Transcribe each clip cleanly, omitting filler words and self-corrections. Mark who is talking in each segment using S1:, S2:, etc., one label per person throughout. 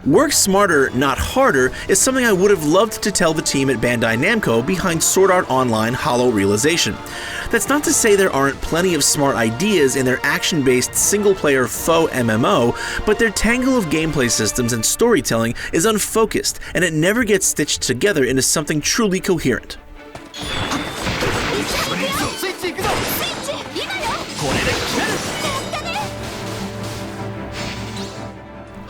S1: Work smarter, not harder is something I would have loved to tell the team at Bandai Namco behind Sword Art Online Hollow Realization. That's not to say there aren't plenty of smart ideas in their action-based single-player faux MMO, but their tangle of gameplay systems and storytelling is unfocused, and it never gets stitched together into something truly coherent.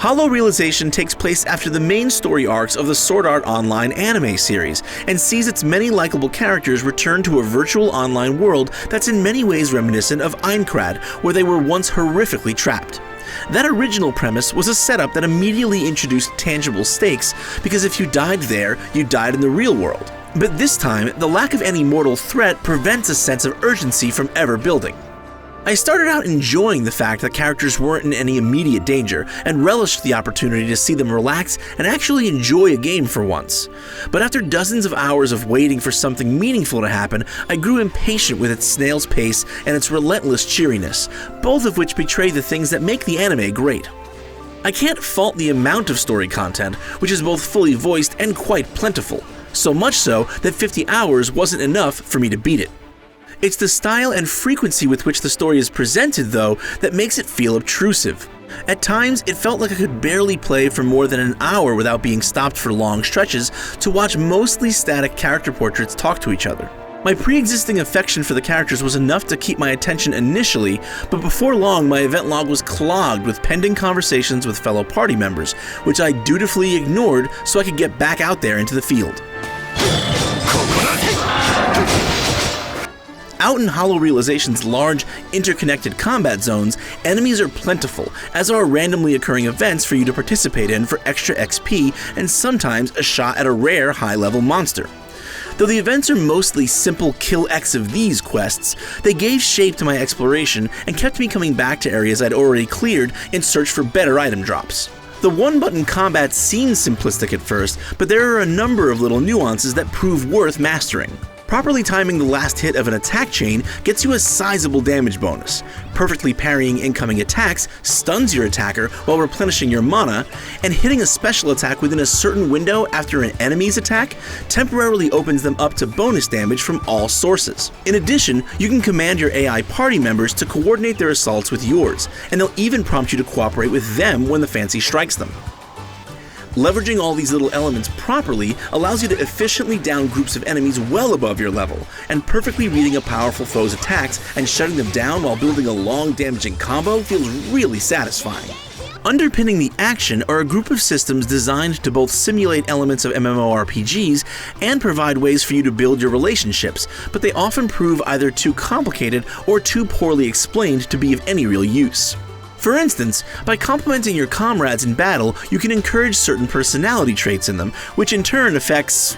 S1: Hollow Realization takes place after the main story arcs of the Sword Art Online anime series, and sees its many likable characters return to a virtual online world that's in many ways reminiscent of Aincrad, where they were once horrifically trapped. That original premise was a setup that immediately introduced tangible stakes, because if you died there, you died in the real world. But this time, the lack of any mortal threat prevents a sense of urgency from ever building. I started out enjoying the fact that characters weren't in any immediate danger, and relished the opportunity to see them relax and actually enjoy a game for once. But after dozens of hours of waiting for something meaningful to happen, I grew impatient with its snail's pace and its relentless cheeriness, both of which betray the things that make the anime great. I can't fault the amount of story content, which is both fully voiced and quite plentiful, so much so that 50 hours wasn't enough for me to beat it. It's the style and frequency with which the story is presented, though, that makes it feel obtrusive. At times, it felt like I could barely play for more than an hour without being stopped for long stretches to watch mostly static character portraits talk to each other. My pre-existing affection for the characters was enough to keep my attention initially, but before long my event log was clogged with pending conversations with fellow party members, which I dutifully ignored so I could get back out there into the field. Out in Hollow Realization's large, interconnected combat zones, enemies are plentiful, as are randomly occurring events for you to participate in for extra XP and sometimes a shot at a rare high-level monster. Though the events are mostly simple kill X of these quests, they gave shape to my exploration and kept me coming back to areas I'd already cleared in search for better item drops. The one-button combat seems simplistic at first, but there are a number of little nuances that prove worth mastering. Properly timing the last hit of an attack chain gets you a sizable damage bonus. Perfectly parrying incoming attacks stuns your attacker while replenishing your mana, and hitting a special attack within a certain window after an enemy's attack temporarily opens them up to bonus damage from all sources. In addition, you can command your AI party members to coordinate their assaults with yours, and they'll even prompt you to cooperate with them when the fancy strikes them. Leveraging all these little elements properly allows you to efficiently down groups of enemies well above your level, and perfectly reading a powerful foe's attacks and shutting them down while building a long damaging combo feels really satisfying. Underpinning the action are a group of systems designed to both simulate elements of MMORPGs and provide ways for you to build your relationships, but they often prove either too complicated or too poorly explained to be of any real use. For instance, by complimenting your comrades in battle, you can encourage certain personality traits in them, which in turn affects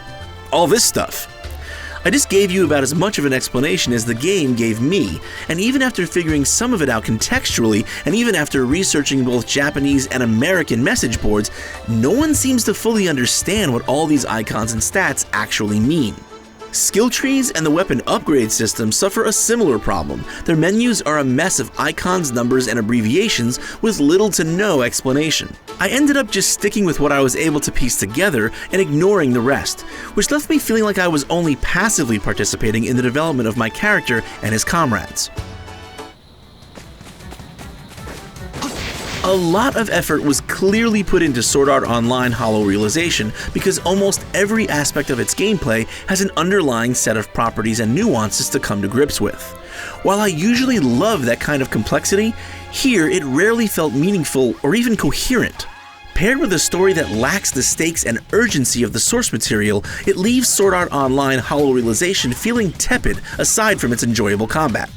S1: all this stuff. I just gave you about as much of an explanation as the game gave me, and even after figuring some of it out contextually, and even after researching both Japanese and American message boards, no one seems to fully understand what all these icons and stats actually mean. Skill trees and the weapon upgrade system suffer a similar problem. Their menus are a mess of icons, numbers, and abbreviations with little to no explanation. I ended up just sticking with what I was able to piece together and ignoring the rest, which left me feeling like I was only passively participating in the development of my character and his comrades. A lot of effort was clearly put into Sword Art Online Hollow Realization because almost every aspect of its gameplay has an underlying set of properties and nuances to come to grips with. While I usually love that kind of complexity, here it rarely felt meaningful or even coherent. Paired with a story that lacks the stakes and urgency of the source material, it leaves Sword Art Online Hollow Realization feeling tepid aside from its enjoyable combat.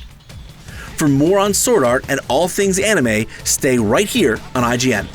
S1: For more on Sword Art and all things anime, stay right here on IGN.